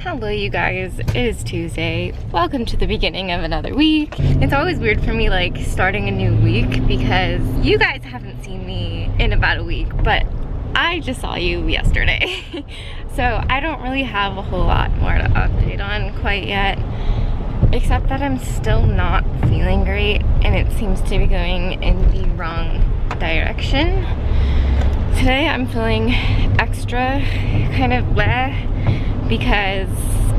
Hello you guys, it is Tuesday. Welcome to the beginning of another week. It's always weird for me like starting a new week because you guys haven't seen me in about a week, but I just saw you yesterday. So I don't really have a whole lot more to update on quite yet, except that I'm still not feeling great and it seems to be going in the wrong direction. Today I'm feeling extra kind of bleh because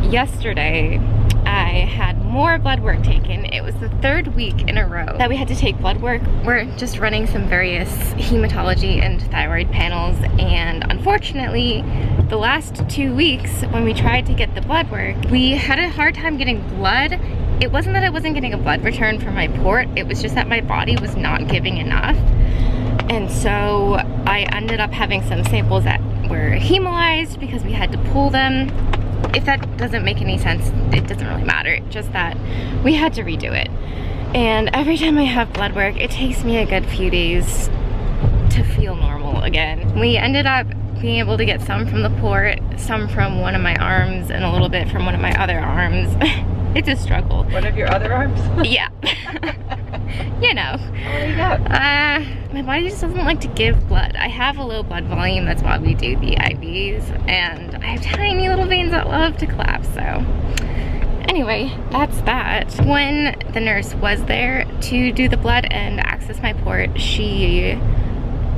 yesterday I had more blood work taken. It was the third week in a row that we had to take blood work. We're just running some various hematology and thyroid panels, and unfortunately the last 2 weeks when we tried to get the blood work, we had a hard time getting blood. It wasn't that I wasn't getting a blood return from my port, it was just that my body was not giving enough. And so I ended up having some samples that were hemolyzed because we had to pull them. If that doesn't make any sense, it doesn't really matter. It's just that we had to redo it. And every time I have blood work, it takes me a good few days to feel normal again. We ended up being able to get some from the port, some from one of my arms, and a little bit from one of my other arms. It's a struggle. One of your other arms? Yeah. You know. What do you got? My body just doesn't like to give blood. I have a low blood volume, that's why we do the IVs, and I have tiny little veins that love to collapse, so. Anyway, that's that. When the nurse was there to do the blood and access my port, she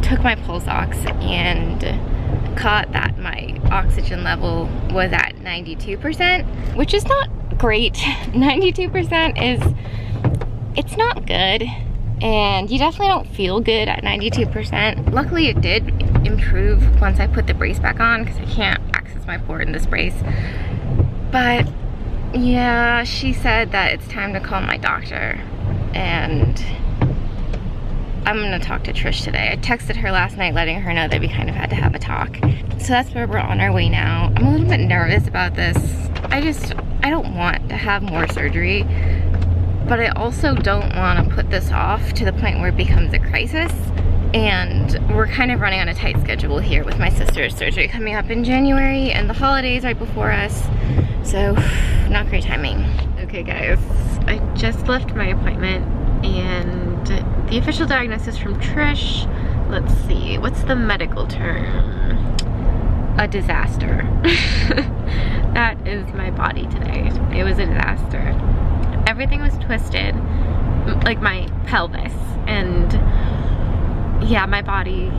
took my pulse ox and caught that my oxygen level was at 92%, which is not great. 92% is, it's not good, and you definitely don't feel good at 92%. Luckily it did improve once I put the brace back on because I can't access my port in this brace. But yeah, she said that it's time to call my doctor, and I'm gonna talk to Trish today. I texted her last night letting her know that we kind of had to have a talk. So that's where we're on our way now. I'm a little bit nervous about this. I don't want to have more surgery, but I also don't want to put this off to the point where it becomes a crisis. And we're kind of running on a tight schedule here with my sister's surgery coming up in January and the holidays right before us. So, not great timing. Okay guys, I just left my appointment and the official diagnosis from Trish, let's see, what's the medical term? A disaster. That is my body today. It was a disaster. Everything was twisted, like my pelvis, and yeah, my body,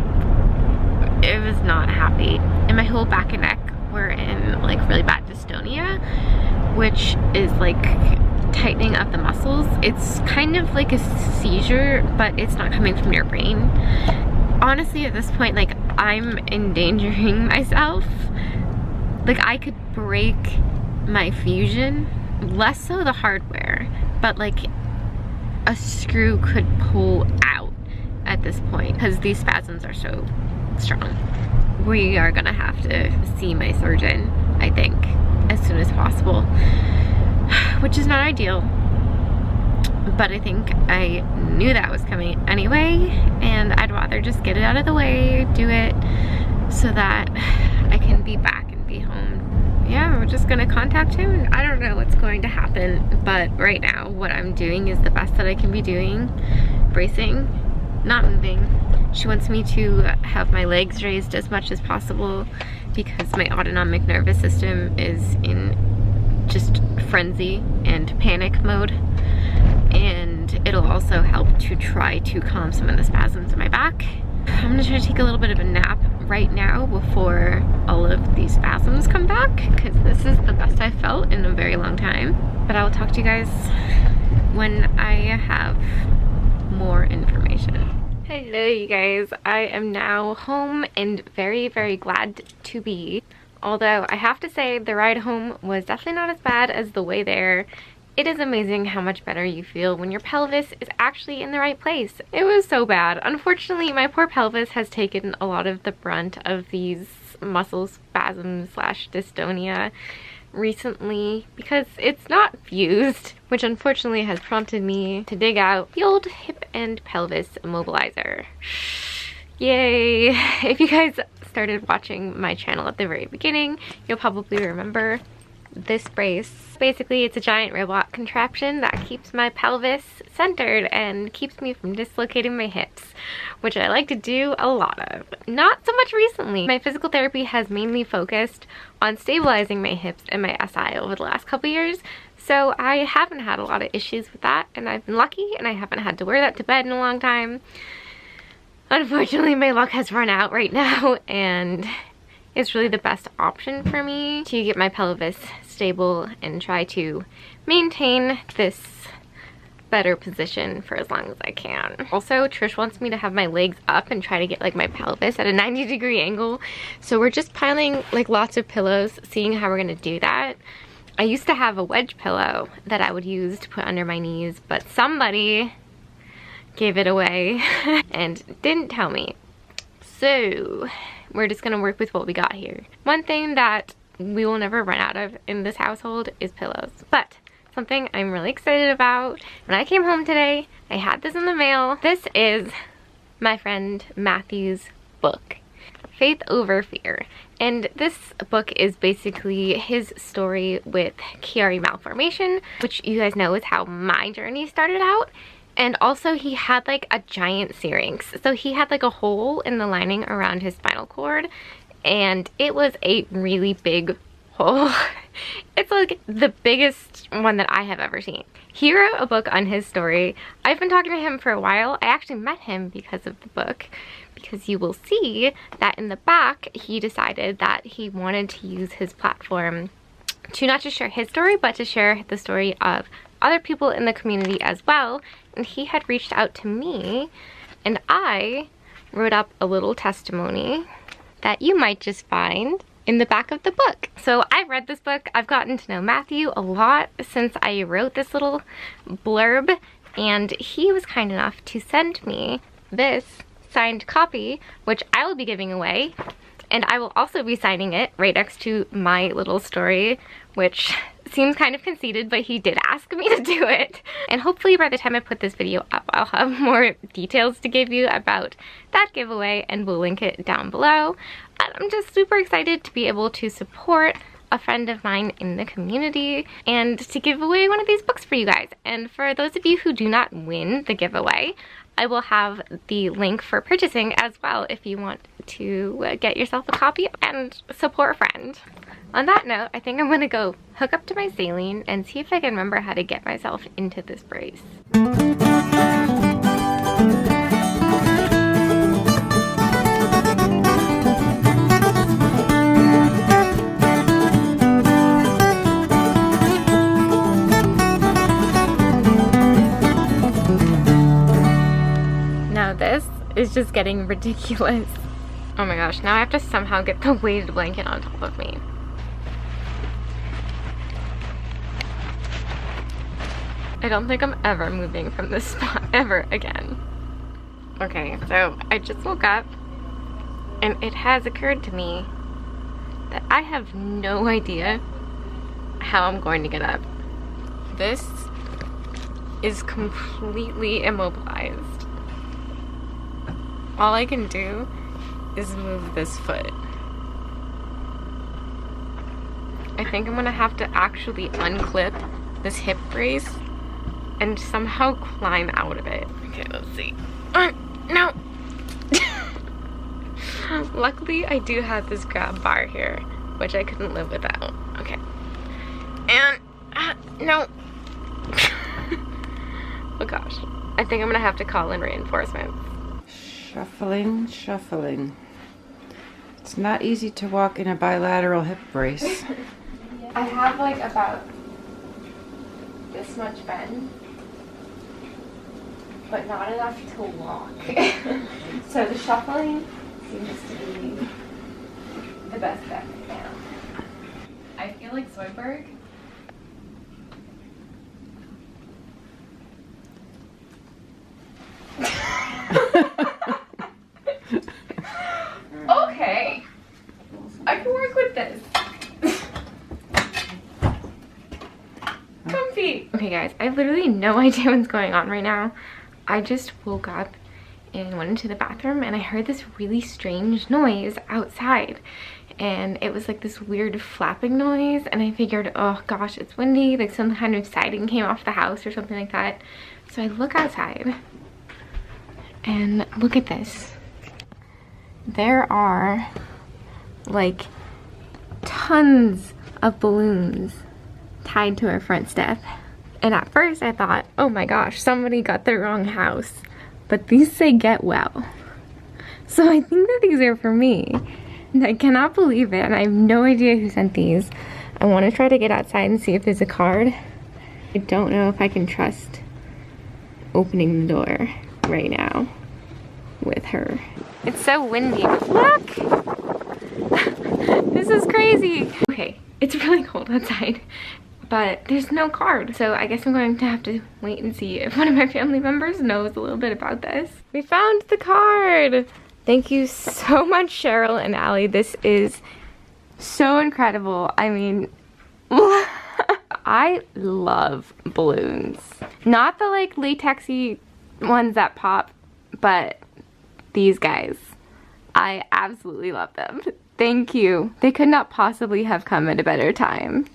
it was not happy. And my whole back and neck were in like really bad dystonia, which is like tightening of the muscles. It's kind of like a seizure, but it's not coming from your brain. Honestly, at this point, like, I'm endangering myself. Like, I could break my fusion, less so the hardware, but like a screw could pull out at this point because these spasms are so strong. We are gonna have to see my surgeon, I think, as soon as possible, which is not ideal, but I think I knew that was coming anyway, and I'd rather just get it out of the way, do it, so that I can be back and be home. Yeah, we're just gonna contact him. I don't know what's going to happen, but right now what I'm doing is the best that I can be doing. Bracing, not moving. She wants me to have my legs raised as much as possible because my autonomic nervous system is in just frenzy and panic mode, and it'll also help to try to calm some of the spasms in my back. I'm gonna try to take a little bit of a nap right now before all of these spasms come back, because this is the best I've felt in a very long time. But I will talk to you guys when I have more information. Hello you guys, I am now home and very, very glad to be. Although I have to say the ride home was definitely not as bad as the way there. It is amazing how much better you feel when your pelvis is actually in the right place. It was so bad. Unfortunately, my poor pelvis has taken a lot of the brunt of these muscle spasms / dystonia recently because it's not fused, which unfortunately has prompted me to dig out the old hip and pelvis immobilizer. Yay! If you guys started watching my channel at the very beginning, you'll probably remember this brace. Basically, it's a giant robot contraption that keeps my pelvis centered and keeps me from dislocating my hips, which I like to do a lot of. Not so much recently. My physical therapy has mainly focused on stabilizing my hips and my SI over the last couple years, so I haven't had a lot of issues with that, and I've been lucky and I haven't had to wear that to bed in a long time. Unfortunately, my luck has run out right now, and it's really the best option for me to get my pelvis stable and try to maintain this better position for as long as I can. Also, Trish wants me to have my legs up and try to get like my pelvis at a 90-degree angle. So we're just piling like lots of pillows, seeing how we're gonna do that. I used to have a wedge pillow that I would use to put under my knees, but somebody gave it away and didn't tell me. So we're just gonna work with what we got here. One thing that we will never run out of in this household is pillows, but something I'm really excited about. When I came home today, I had this in the mail. This is my friend Matthew's book, Faith Over Fear. And this book is basically his story with Chiari malformation, which you guys know is how my journey started out. And also he had like a giant syrinx. So he had like a hole in the lining around his spinal cord, and it was a really big hole. It's like the biggest one that I have ever seen. He wrote a book on his story. I've been talking to him for a while. I actually met him because of the book, because you will see that in the back he decided that he wanted to use his platform to not just share his story, but to share the story of other people in the community as well. And he had reached out to me, and I wrote up a little testimony that you might just find in the back of the book. So I read this book. I've gotten to know Matthew a lot since I wrote this little blurb, and he was kind enough to send me this signed copy, which I will be giving away. And I will also be signing it right next to my little story, which seems kind of conceited, but he did ask me to do it. And hopefully by the time I put this video up, I'll have more details to give you about that giveaway, and we'll link it down below. And I'm just super excited to be able to support a friend of mine in the community and to give away one of these books for you guys. And for those of you who do not win the giveaway, I will have the link for purchasing as well if you want to get yourself a copy and support a friend. On that note, I think I'm gonna go hook up to my saline and see if I can remember how to get myself into this brace. This is just getting ridiculous. Oh my gosh, now I have to somehow get the weighted blanket on top of me. I don't think I'm ever moving from this spot ever again. Okay, so I just woke up and it has occurred to me that I have no idea how I'm going to get up. This is completely immobilized. All I can do is move this foot. I think I'm gonna have to actually unclip this hip brace and somehow climb out of it. Okay, let's see. No! Luckily, I do have this grab bar here, which I couldn't live without. Okay. And, no. Oh gosh. I think I'm gonna have to call in reinforcements. Shuffling, shuffling. It's not easy to walk in a bilateral hip brace. I have like about this much bend, but not enough to walk. So the shuffling seems to be the best bet right now. I feel like Zoidberg. Okay, I can work with this. Comfy. Okay guys, I have literally no idea what's going on right now. I just woke up and went into the bathroom, and I heard this really strange noise outside. And it was like this weird flapping noise, and I figured, oh gosh, it's windy, like some kind of siding came off the house or something like that. So I look outside, and look at this. There are like tons of balloons tied to our front step. And at first I thought, oh my gosh, somebody got the wrong house. But these say get well. So I think that these are for me. And I cannot believe it, and I have no idea who sent these. I want to try to get outside and see if there's a card. I don't know if I can trust opening the door right now with her. It's so windy. Look! This is crazy. Okay, it's really cold outside, but there's no card. So I guess I'm going to have to wait and see if one of my family members knows a little bit about this. We found the card! Thank you so much, Cheryl and Allie. This is so incredible. I mean, I love balloons. Not the like latexy ones that pop, but these guys. I absolutely love them. Thank you. They could not possibly have come at a better time.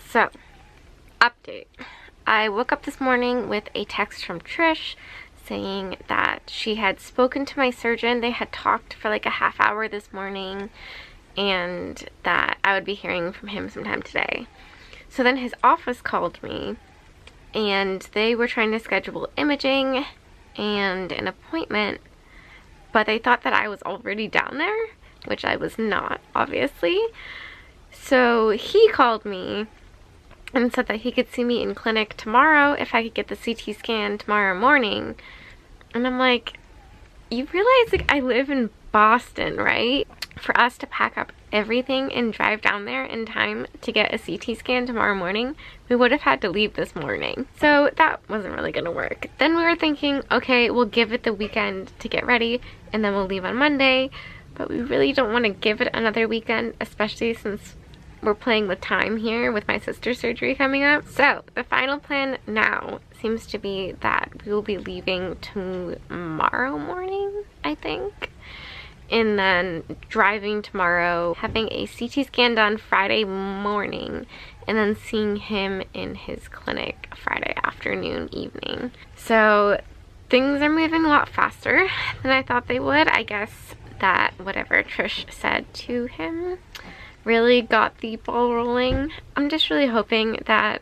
So, update. I woke up this morning with a text from Trish saying that she had spoken to my surgeon. They had talked for like a half hour this morning, and that I would be hearing from him sometime today. So then his office called me, and they were trying to schedule imaging and an appointment, but they thought that I was already down there, which I was not, obviously. So he called me and said that he could see me in clinic tomorrow if I could get the CT scan tomorrow morning. And I'm like, you realize like I live in Boston, right? For us to pack up everything and drive down there in time to get a CT scan tomorrow morning, we would have had to leave this morning. So that wasn't really gonna work. Then we were thinking, okay, we'll give it the weekend to get ready and then we'll leave on Monday. But we really don't want to give it another weekend, especially since we're playing with time here with my sister's surgery coming up. So the final plan now seems to be that we will be leaving tomorrow morning, I think. And then driving tomorrow, having a CT scan done Friday morning, and then seeing him in his clinic Friday afternoon, evening. So things are moving a lot faster than I thought they would. I guess that whatever Trish said to him really got the ball rolling. I'm just really hoping that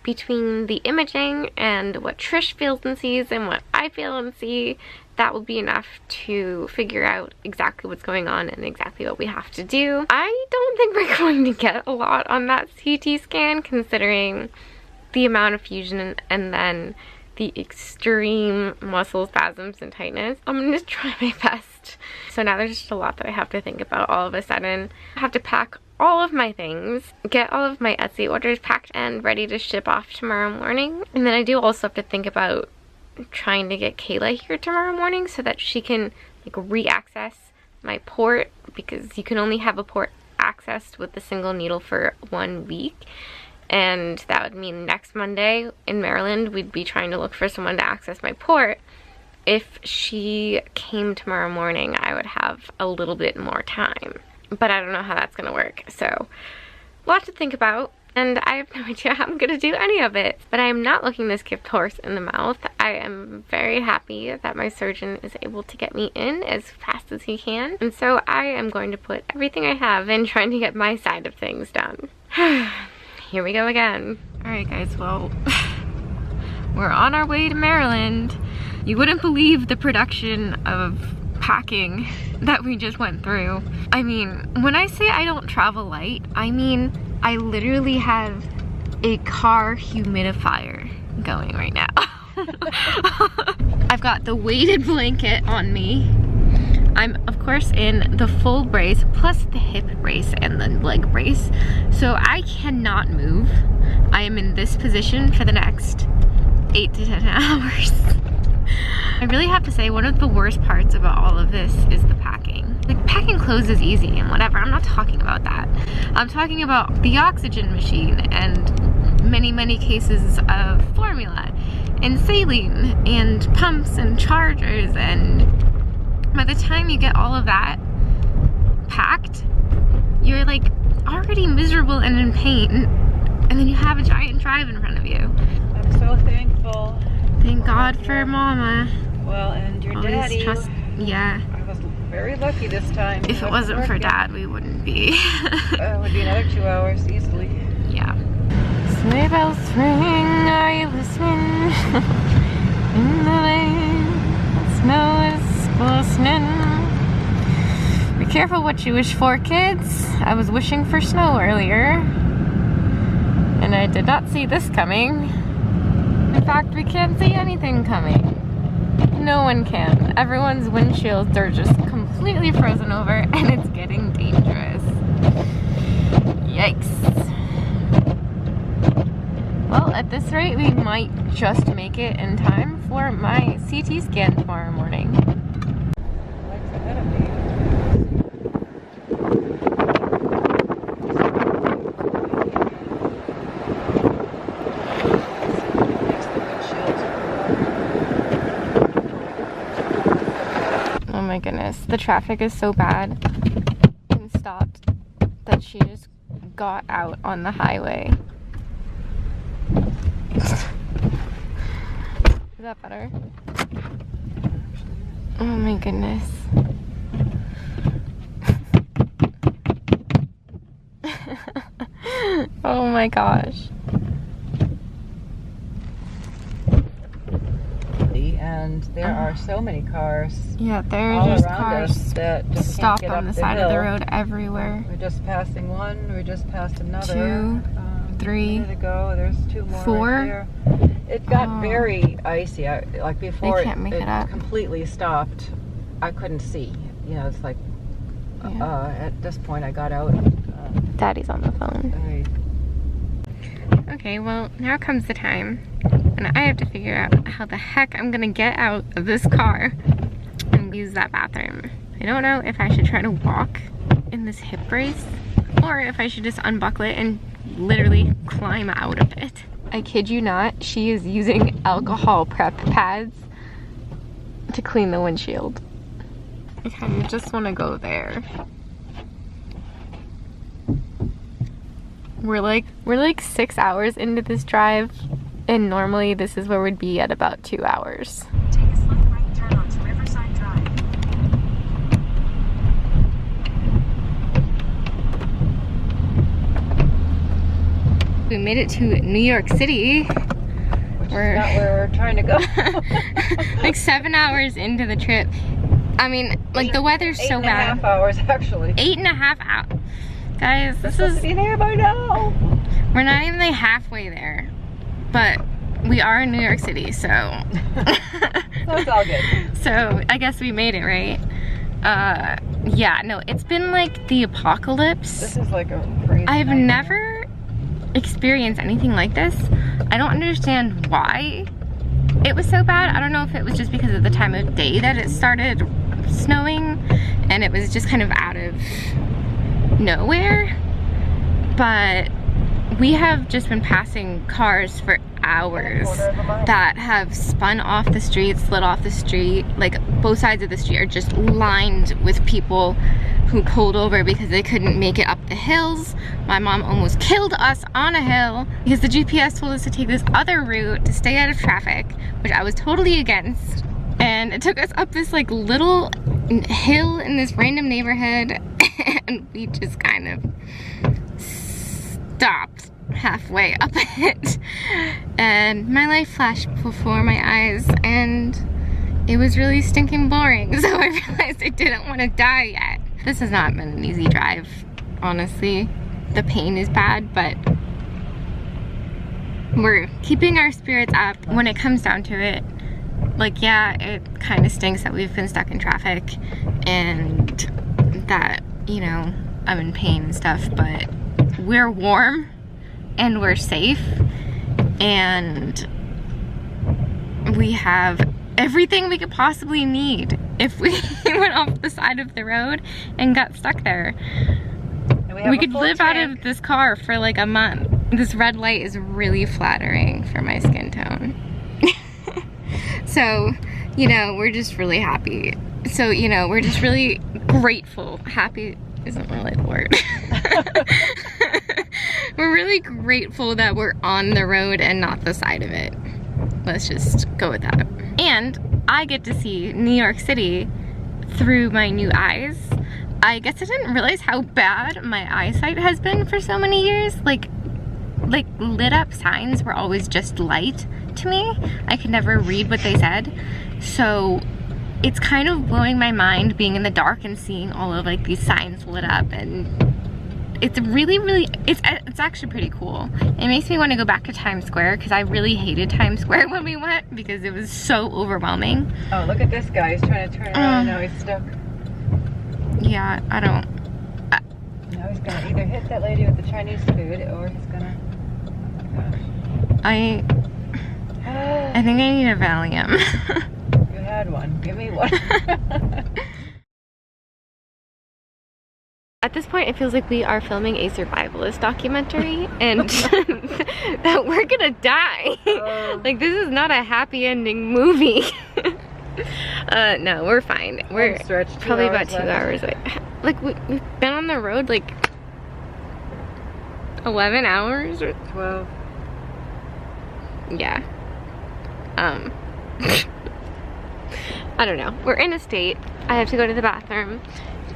between the imaging and what Trish feels and sees and what I feel and see, that will be enough to figure out exactly what's going on and exactly what we have to do. I don't think we're going to get a lot on that CT scan, considering the amount of fusion and then the extreme muscle spasms and tightness. I'm gonna just try my best. So now there's just a lot that I have to think about all of a sudden. I have to pack all of my things, get all of my Etsy orders packed and ready to ship off tomorrow morning. And then I do also have to think about trying to get Kayla here tomorrow morning so that she can like re-access my port, because you can only have a port accessed with a single needle for 1 week. And that would mean next Monday in Maryland, we'd be trying to look for someone to access my port. If she came tomorrow morning, I would have a little bit more time. But I don't know how that's gonna work. So, a lot to think about. And I have no idea how I'm gonna do any of it. But I am not looking this gift horse in the mouth. I am very happy that my surgeon is able to get me in as fast as he can. And so I am going to put everything I have in trying to get my side of things done. Here we go again. Alright guys, well, we're on our way to Maryland. You wouldn't believe the production of packing that we just went through. I mean, when I say I don't travel light, I mean I literally have a car humidifier going right now. I've got the weighted blanket on me. I'm of course in the full brace plus the hip brace and the leg brace, so I cannot move. I am in this position for the next 8 to 10 hours. I really have to say one of the worst parts about all of this is the packing. Like, packing clothes is easy and whatever, I'm not talking about that. I'm talking about the oxygen machine and many cases of formula and saline and pumps and chargers, and by the time you get all of that packed, you're like already miserable and in pain, and then you have a giant drive in front of you. I'm so thankful. Thank God for Mama. Well, and your Always daddy. Yeah. I was very lucky this time. If it wasn't for Dad, we wouldn't be. It would be another 2 hours easily. Yeah. Sleigh bells ring, are you listening? In the lane, snow is glistening. Be careful what you wish for, kids. I was wishing for snow earlier, and I did not see this coming. In fact, we can't see anything coming. No one can. Everyone's windshields are just completely frozen over, and it's getting dangerous. Yikes. Well, at this rate, we might just make it in time for my CT scan tomorrow morning. What's ahead of me? Oh my goodness, the traffic is so bad and stopped that she just got out on the highway. Is that better? Oh my goodness. Oh my gosh. And there are so many cars. Yeah, there all are just around cars us that just stopped can't get on up the side of the hill. road everywhere. We're just passing one. We're just past another. 2, 3, Where to go? There's 2 more. 4. Right there. It got Oh. very icy. Like before, They can't make it up. completely stopped. I couldn't see. You know, it's like Yeah. at this point I got out. Daddy's on the phone. Okay, well, now comes the time and I have to figure out how the heck I'm gonna get out of this car and use that bathroom. I don't know if I should try to walk in this hip brace or if I should just unbuckle it and literally climb out of it. I kid you not, she is using alcohol prep pads to clean the windshield. I kind of just want to go there. We're like 6 hours into this drive, and normally this is where we'd be at about 2 hours. Take a slight right turn onto Riverside Drive. We made it to New York City. We're not where we're trying to go. Like 7 hours into the trip. I mean, like the weather's so bad. 8.5 hours actually. 8.5 hours. Guys, this Supposed is, to be there by now. we're not even like halfway there, but we are in New York City, so. So it's all good. So I guess we made it, right? Yeah, no, it's been like the apocalypse. This is like a crazy I've nightmare. never experienced anything like this. I don't understand why it was so bad. I don't know if it was just because of the time of day that it started snowing and it was just kind of out of nowhere, but we have just been passing cars for hours that have spun off the street, slid off the street. Like both sides of the street are just lined with people who pulled over because they couldn't make it up the hills. My mom almost killed us on a hill because the GPS told us to take this other route to stay out of traffic, which I was totally against. And it took us up this like little hill in this random neighborhood and we just kind of stopped halfway up it. And my life flashed before my eyes and it was really stinking boring. So I realized I didn't want to die yet. This has not been an easy drive, honestly. The pain is bad, but we're keeping our spirits up when it comes down to it. Like, yeah, it kind of stinks that we've been stuck in traffic and that, you know, I'm in pain and stuff, but we're warm and we're safe and we have everything we could possibly need if we went off the side of the road and got stuck there. We could live out of this car for like a month. this red light is really flattering for my skin tone. So, you know, we're just really happy. So, you know, we're just really grateful. Happy isn't really the word. We're really grateful that we're on the road and not the side of it. Let's just go with that. And I get to see New York City through my new eyes. I guess I didn't realize how bad my eyesight has been for so many years. Like lit up signs were always just light to me. I could never read what they said. So it's kind of blowing my mind being in the dark and seeing all of like these signs lit up, and it's really, it's actually pretty cool. It makes me want to go back to Times Square because I really hated Times Square when we went because it was so overwhelming. Oh, look at this guy. He's trying to turn around and now he's stuck. Yeah, I don't. Now he's gonna either hit that lady with the Chinese food or he's gonna. I think I need a Valium. You had one. Give me one. At this point, it feels like we are filming a survivalist documentary and that we're gonna die. Like, this is not a happy ending movie. No, we're fine. We're probably about 2 hours. Like, we've been on the road like 11 hours or 12. Yeah. I don't know. We're in a state. I have to go to the bathroom,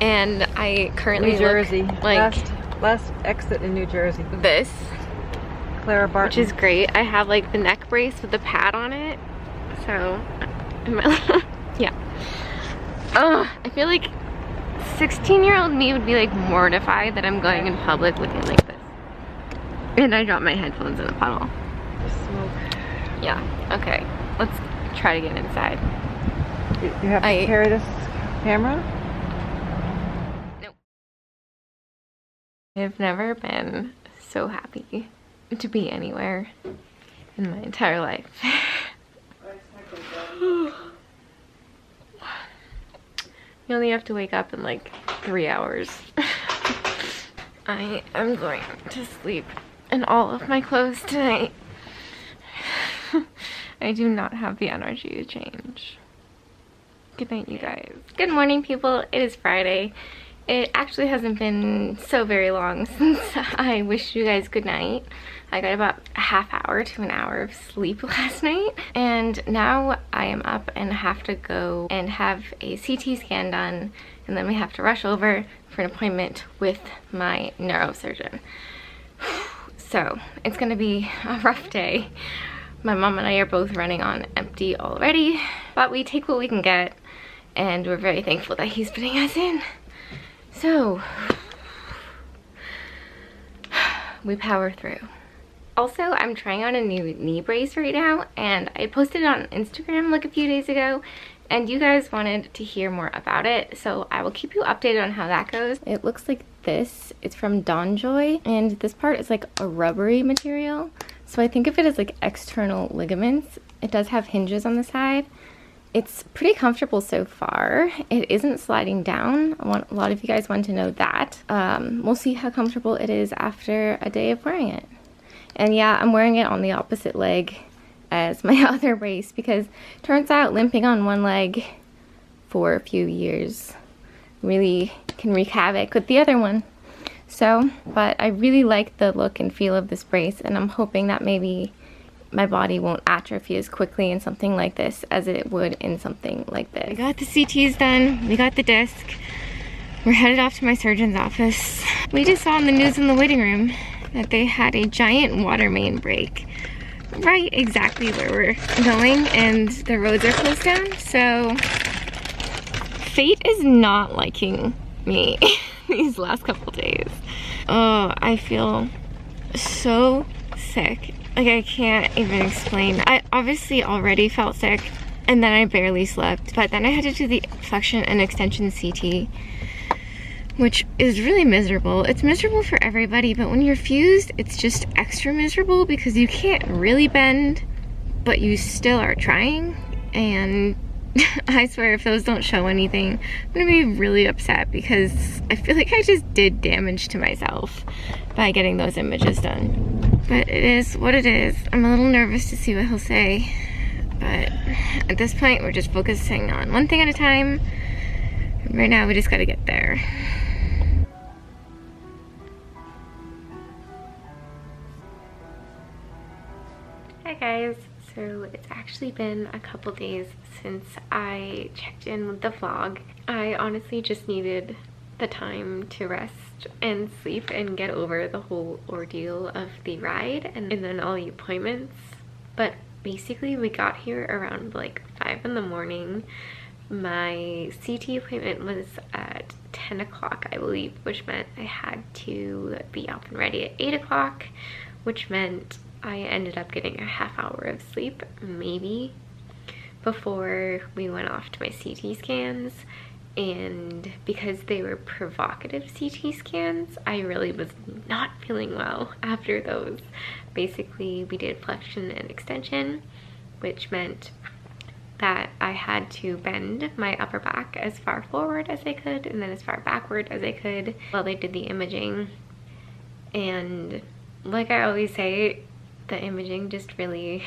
and I currently New Jersey. look like last exit in New Jersey. this, Clara Barton. which is great. I have like the neck brace with the pad on it, so yeah. Oh, I feel like 16-year-old me would be like mortified that I'm going in public looking like this. And I dropped my headphones in a puddle. Smoke. Yeah. Okay. Let's try to get inside. You have to carry this camera? Nope. I've never been so happy to be anywhere in my entire life. You only have to wake up in like 3 hours. I am going to sleep in all of my clothes tonight. I do not have the energy to change. Good night, you guys. Good morning, people. It is Friday. It actually hasn't been so very long since I wished you guys good night. I got about a half hour to an hour of sleep last night, and now I am up and have to go and have a CT scan done, and then we have to rush over for an appointment with my neurosurgeon. So it's gonna be a rough day. My mom and I are both running on empty already, but we take what we can get, and we're very thankful that he's putting us in. So we power through. Also, I'm trying on a new knee brace right now, and I posted it on Instagram like a few days ago, and you guys wanted to hear more about it, so I will keep you updated on how that goes. It looks like this. It's from Donjoy, and this part is like a rubbery material, so I think of it as like external ligaments. It does have hinges on the side. It's pretty comfortable so far. It isn't sliding down. A lot of you guys want to know that. We'll see how comfortable it is after a day of wearing it. And yeah, I'm wearing it on the opposite leg as my other brace because turns out limping on one leg for a few years really can wreak havoc with the other one. So, but I really like the look and feel of this brace, and I'm hoping that maybe my body won't atrophy as quickly in something like this as it would in something like this. We got the CTs done, we got the disc. We're headed off to my surgeon's office. We just saw in the news in the waiting room that they had a giant water main break right exactly where we're going, and the roads are closed down, so fate is not liking me these last couple days. Oh, I feel so sick. Like, I can't even explain. I obviously already felt sick, and then I barely slept, but then I had to do the flexion and extension CT, which is really miserable. It's miserable for everybody, but when you're fused, it's just extra miserable because you can't really bend, but you still are trying. And I swear if those don't show anything, I'm gonna be really upset because I feel like I just did damage to myself by getting those images done. But it is what it is. I'm a little nervous to see what he'll say. But at this point, we're just focusing on one thing at a time. And right now, we just gotta get there. Hi guys. So it's actually been a couple days since I checked in with the vlog. I honestly just needed the time to rest and sleep and get over the whole ordeal of the ride and then all the appointments. But basically we got here around like 5 in the morning. My CT appointment was at 10 o'clock, I believe, which meant I had to be up and ready at 8 o'clock, which meant I ended up getting a half hour of sleep, maybe, before we went off to my CT scans. And because they were provocative CT scans, I really was not feeling well after those. Basically, we did flexion and extension, which meant that I had to bend my upper back as far forward as I could and then as far backward as I could while they did the imaging. And like I always say, the imaging just really,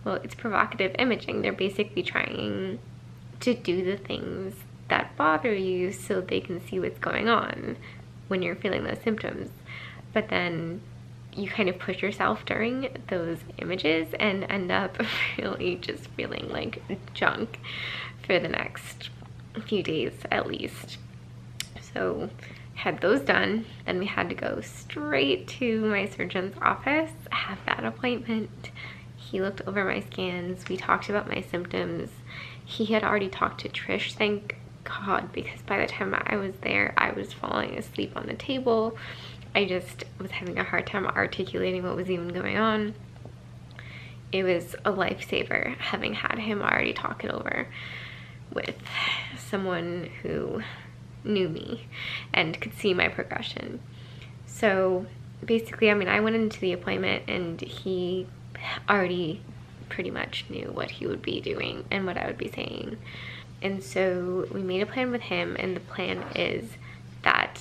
well, it's provocative imaging. They're basically trying to do the things that bother you so they can see what's going on when you're feeling those symptoms. But then you kind of push yourself during those images and end up really just feeling like junk for the next few days at least. So had those done, then we had to go straight to my surgeon's office, have that appointment. He looked over my scans, we talked about my symptoms. He had already talked to Trish, thank God, because by the time I was there, I was falling asleep on the table. I just was having a hard time articulating what was even going on. It was a lifesaver having had him already talk it over with someone who knew me and could see my progression. So basically, I mean, I went into the appointment and he already pretty much knew what he would be doing and what I would be saying. And so we made a plan with him, and the plan is that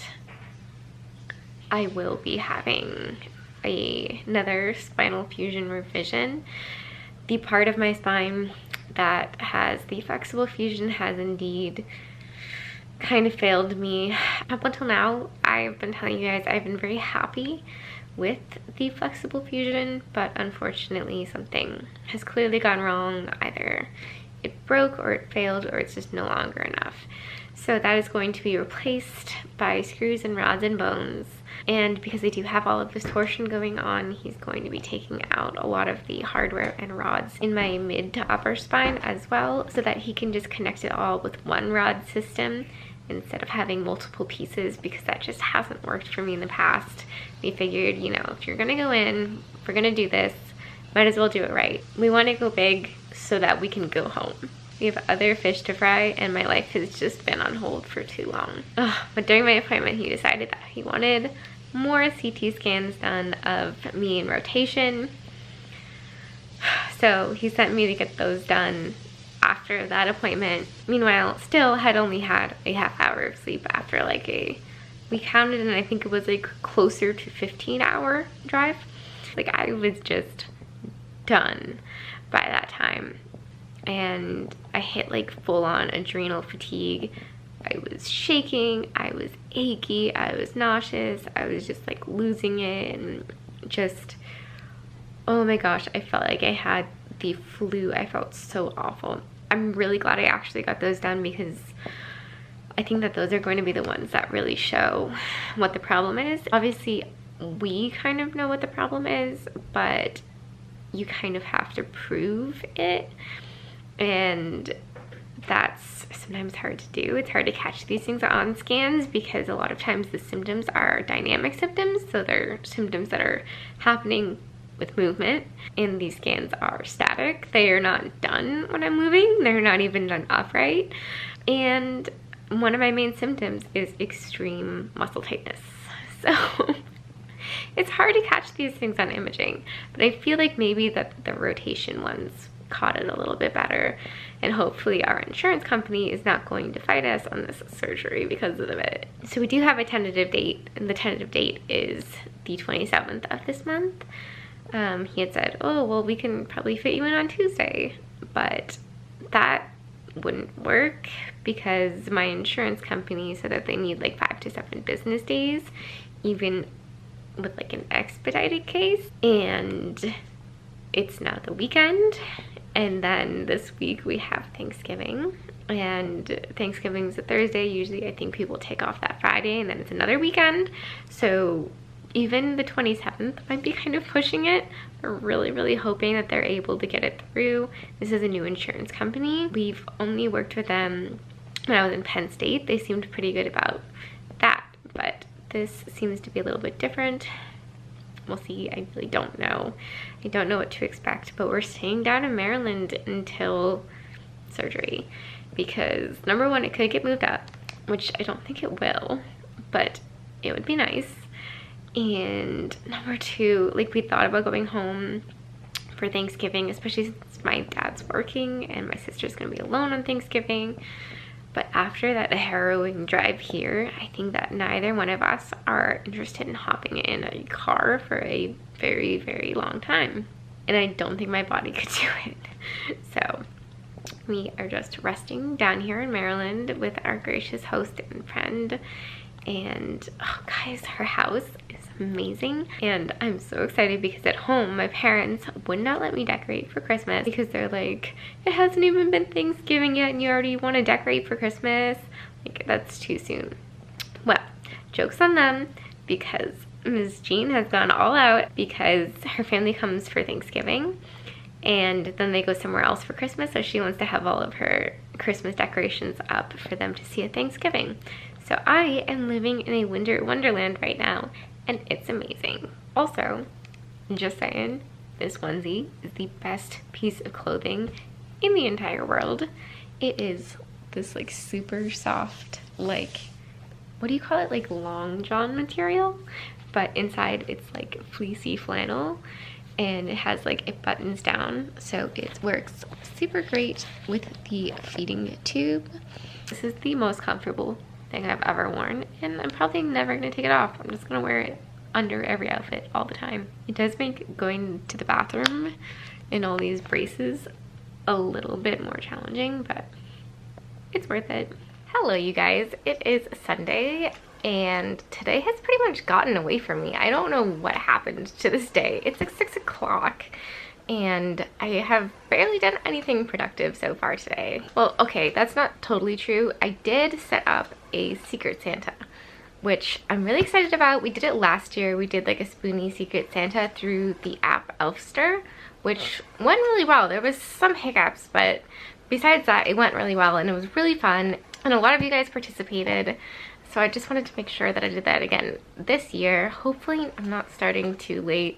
I will be having another spinal fusion revision. The part of my spine that has the flexible fusion has indeed kind of failed me. Up until now, I've been telling you guys I've been very happy with the flexible fusion, but unfortunately something has clearly gone wrong. Either it broke or it failed or it's just no longer enough. So that is going to be replaced by screws and rods and bones. And because I do have all of this torsion going on, he's going to be taking out a lot of the hardware and rods in my mid to upper spine as well, so that he can just connect it all with one rod system instead of having multiple pieces, because that just hasn't worked for me in the past. We figured, you know, if you're gonna go in, if we're gonna do this, might as well do it right. We want to go big so that we can go home. We have other fish to fry, and my life has just been on hold for too long. But during my appointment, he decided that he wanted more CT scans done of me in rotation. So he sent me to get those done after that appointment. Meanwhile, still had only had a half hour of sleep after like we counted, and I think it was like closer to 15-hour drive. Like, I was just done by that time. And I hit like full-on adrenal fatigue. I was shaking, I was achy, I was nauseous, I was just like losing it, and just, oh my gosh, I felt like I had the flu. I felt so awful. I'm really glad I actually got those done, because I think that those are going to be the ones that really show what the problem is. Obviously, we kind of know what the problem is, but you kind of have to prove it. And that's sometimes hard to do. It's hard to catch these things on scans, because a lot of times the symptoms are dynamic symptoms. So they're symptoms that are happening with movement, and these scans are static. They are not done when I'm moving. They're not even done upright. And one of my main symptoms is extreme muscle tightness. So it's hard to catch these things on imaging, but I feel like maybe that the rotation ones caught it a little bit better, and hopefully our insurance company is not going to fight us on this surgery because of it. So we do have a tentative date, and the tentative date is the 27th of this month. He had said, oh, well, we can probably fit you in on Tuesday, but that wouldn't work because my insurance company said that they need like 5 to 7 business days, even with like an expedited case, and it's now the weekend, and then this week we have Thanksgiving, and Thanksgiving's a Thursday. Usually I think people take off that Friday, and then it's another weekend, so even the 27th might be kind of pushing it. We're really hoping that they're able to get it through. This is a new insurance company. We've only worked with them when I was in Penn State. They seemed pretty good about that, but this seems to be a little bit different. We'll see. I really don't know. I don't know what to expect, but we're staying down in Maryland until surgery because number one, it could get moved up, which I don't think it will, but it would be nice. And number two, like, we thought about going home for Thanksgiving, especially since my dad's working and my sister's gonna be alone on Thanksgiving. But after that harrowing drive here, I think that neither one of us are interested in hopping in a car for a very long time. And I don't think my body could do it. So we are just resting down here in Maryland with our gracious host and friend. And oh guys, her house is amazing, and I'm so excited because at home my parents would not let me decorate for Christmas because they're like, it hasn't even been Thanksgiving yet and you already want to decorate for Christmas. Like, that's too soon. Well, joke's on them because Ms. Jean has gone all out because her family comes for Thanksgiving and then they go somewhere else for Christmas, so she wants to have all of her Christmas decorations up for them to see at Thanksgiving. So I am living in a winter wonderland right now, and it's amazing. Also, just saying, this onesie is the best piece of clothing in the entire world. It is this like super soft, like, what do you call it? Like long john material, but inside it's like fleecy flannel, and it has like, it buttons down, so it works super great with the feeding tube. This is the most comfortable thing I've ever worn, and I'm probably never gonna take it off. I'm just gonna wear it under every outfit all the time. It does make going to the bathroom in all these braces a little bit more challenging, but it's worth it. Hello you guys, it is Sunday and today has pretty much gotten away from me. I don't know what happened to this day. It's like 6 o'clock and I have barely done anything productive so far today. Well, okay, that's not totally true. I did set up a Secret Santa, which I'm really excited about. We did it last year. We did like a Spoonie Secret Santa through the app Elfster, which went really well. There was some hiccups, but besides that, it went really well and it was really fun. And a lot of you guys participated. So I just wanted to make sure that I did that again this year. Hopefully I'm not starting too late.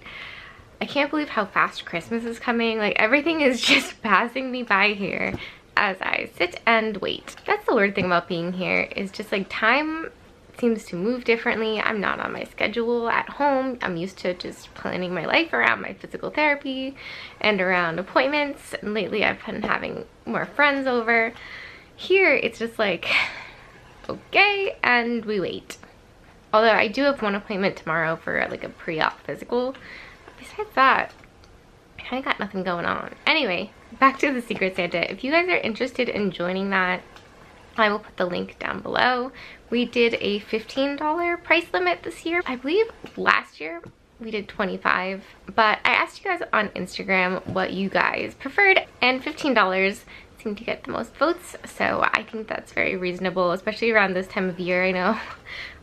I can't believe how fast Christmas is coming. Like, everything is just passing me by here as I sit and wait. That's the weird thing about being here, is just like time seems to move differently. I'm not on my schedule at home. I'm used to just planning my life around my physical therapy and around appointments. And lately I've been having more friends over. Here it's just like, okay, and we wait. Although I do have one appointment tomorrow for like a pre-op physical. Besides that, I kind of got nothing going on. Anyway, back to the Secret Santa. If you guys are interested in joining that, I will put the link down below. We did a $15 price limit this year. I believe last year we did $25, but I asked you guys on Instagram what you guys preferred, and $15 seemed to get the most votes, so I think that's very reasonable, especially around this time of year. I know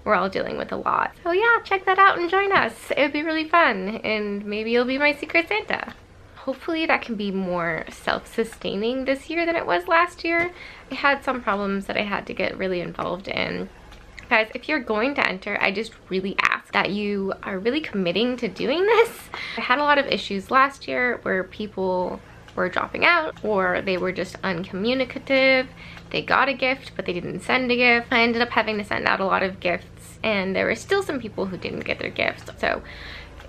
we're all dealing with a lot. So yeah, check that out and join us. It would be really fun, and maybe you'll be my Secret Santa. Hopefully that can be more self-sustaining this year than it was last year. I had some problems that I had to get really involved in. Guys, if you're going to enter, I just really ask that you are really committing to doing this. I had a lot of issues last year where people were dropping out, or they were just uncommunicative. They got a gift, but they didn't send a gift. I ended up having to send out a lot of gifts, and there were still some people who didn't get their gifts. So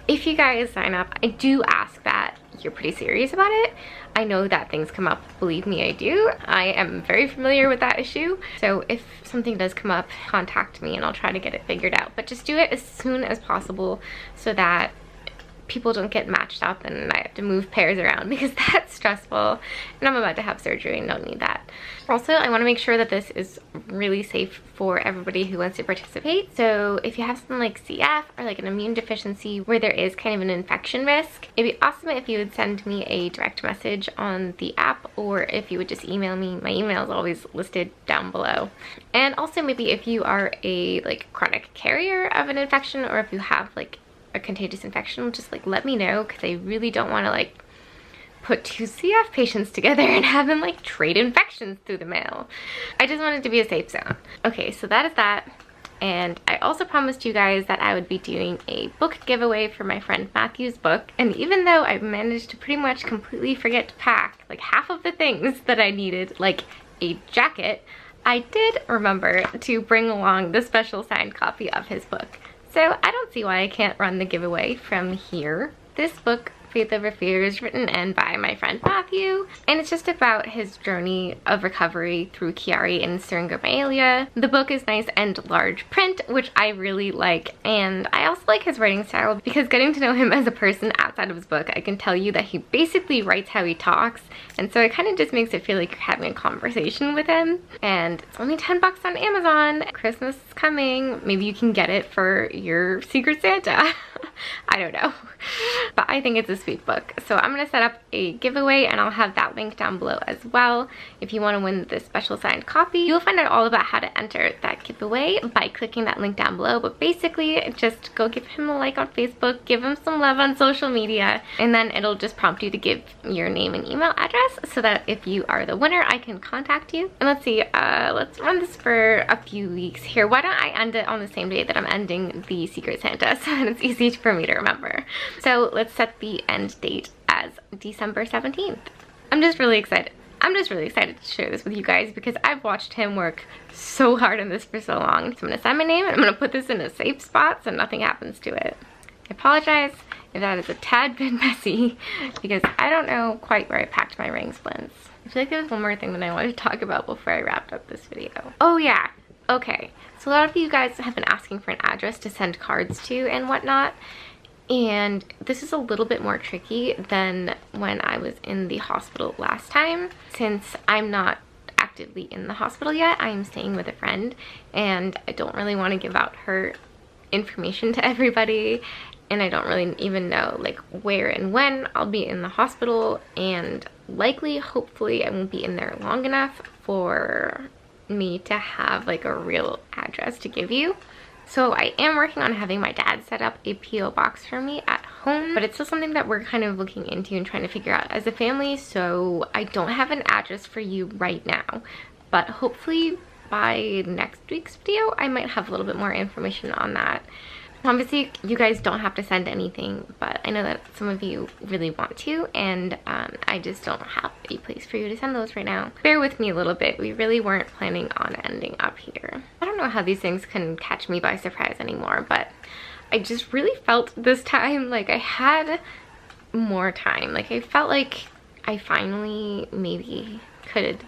if you guys sign up, I do ask that you're pretty serious about it. I know that things come up, believe me, I do. I am very familiar with that issue. So if something does come up, contact me and I'll try to get it figured out. But just do it as soon as possible so that people don't get matched up and I have to move pairs around, because that's stressful and I'm about to have surgery and don't need that. Also, I want to make sure that this is really safe for everybody who wants to participate. So if you have something like CF or like an immune deficiency where there is kind of an infection risk, it'd be awesome if you would send me a direct message on the app, or if you would just email me. My email is always listed down below. And also maybe if you are a like chronic carrier of an infection, or if you have like a contagious infection, just like let me know, because I really don't want to like put 2 CF patients together and have them like trade infections through the mail. I just want it to be a safe zone. Okay, so that is that. And I also promised you guys that I would be doing a book giveaway for my friend Matthew's book. And even though I managed to pretty much completely forget to pack like half of the things that I needed, like a jacket, I did remember to bring along the special signed copy of his book. So I don't see why I can't run the giveaway from here. This book, Faith Over Fear, is written and by my friend Matthew, and it's just about his journey of recovery through Chiari and syringomyelia. The book is nice and large print, which I really like, and I also like his writing style because getting to know him as a person outside of his book, I can tell you that he basically writes how he talks, and so it kind of just makes it feel like you're having a conversation with him. And it's only 10 bucks on Amazon. Christmas is coming. Maybe you can get it for your Secret Santa. I don't know, but I think it's a sweet book. So I'm gonna set up a giveaway and I'll have that link down below as well. If you want to win this special signed copy, you'll find out all about how to enter that giveaway by clicking that link down below. But basically just go give him a like on Facebook, give him some love on social media, and then it'll just prompt you to give your name and email address so that if you are the winner, I can contact you. And let's see, let's run this for a few weeks here. Why don't I end it on the same day that I'm ending the Secret Santa, so that it's easy for me to remember. So let's set the end date as December 17th. I'm just really excited. I'm just really excited to share this with you guys because I've watched him work so hard on this for so long. So I'm gonna sign my name and I'm gonna put this in a safe spot so nothing happens to it. I apologize if that is a tad bit messy because I don't know quite where I packed my ring splints. I feel like there was one more thing that I wanted to talk about before I wrapped up this video. Oh yeah, okay. So a lot of you guys have been asking for an address to send cards to and whatnot. And this is a little bit more tricky than when I was in the hospital last time, since I'm not actively in the hospital yet. I am staying with a friend and I don't really want to give out her information to everybody, and I don't really even know like where and when I'll be in the hospital, and likely, hopefully, I won't be in there long enough for me to have like a real address to give you. So I am working on having my dad set up a P.O. box for me at home, but it's still something that we're kind of looking into and trying to figure out as a family. So I don't have an address for you right now, but hopefully by next week's video, I might have a little bit more information on that. Obviously, you guys don't have to send anything, but I know that some of you really want to, and I just don't have a place for you to send those right now. Bear with me a little bit. We really weren't planning on ending up here. I don't know how these things can catch me by surprise anymore, but I just really felt this time like I had more time. Like I felt like I finally maybe could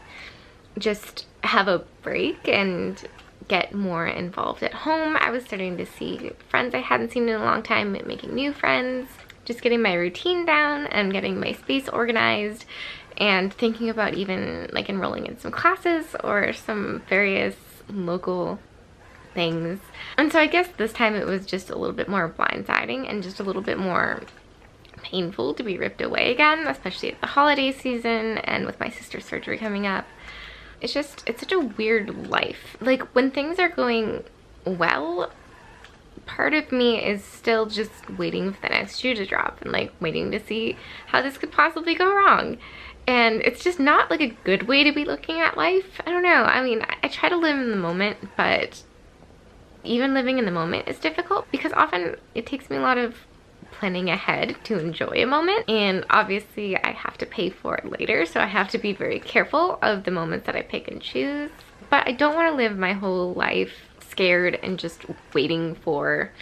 just have a break and get more involved at home. I was starting to see friends I hadn't seen in a long time, making new friends, just getting my routine down and getting my space organized, and thinking about even like enrolling in some classes or some various local things. And so I guess this time it was just a little bit more blindsiding and just a little bit more painful to be ripped away again, especially at the holiday season and with my sister's surgery coming up. It's such a weird life. Like when things are going well, part of me is still just waiting for the next shoe to drop and like waiting to see how this could possibly go wrong. And it's just not like a good way to be looking at life. I don't know. I mean, I try to live in the moment, but even living in the moment is difficult because often it takes me a lot of planning ahead to enjoy a moment, and obviously I have to pay for it later, so I have to be very careful of the moments that I pick and choose. But I don't want to live my whole life scared and just waiting for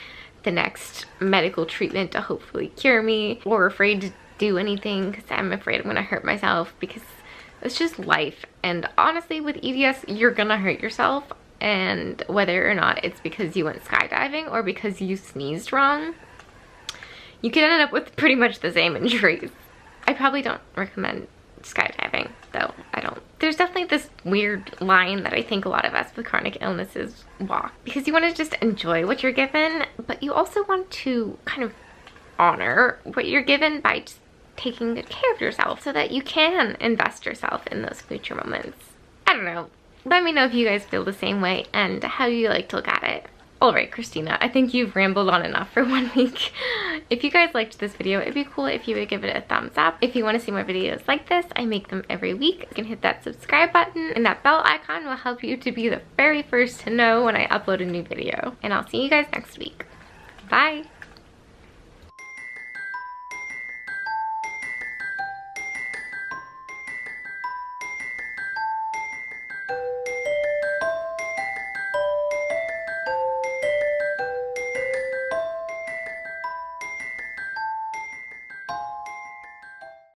the next medical treatment to hopefully cure me, or afraid to do anything because I'm afraid I'm gonna hurt myself, because it's just life. And honestly, with EDS, you're gonna hurt yourself, and whether or not it's because you went skydiving or because you sneezed wrong, you can end up with pretty much the same injuries. I probably don't recommend skydiving, though. I don't. There's definitely this weird line that I think a lot of us with chronic illnesses walk, because you want to just enjoy what you're given, but you also want to kind of honor what you're given by just taking good care of yourself so that you can invest yourself in those future moments. I don't know. Let me know if you guys feel the same way and how you like to look at it. Alright, Christina, I think you've rambled on enough for 1 week. If you guys liked this video, it'd be cool if you would give it a thumbs up. If you want to see more videos like this, I make them every week. You can hit that subscribe button, and that bell icon will help you to be the very first to know when I upload a new video. And I'll see you guys next week. Bye!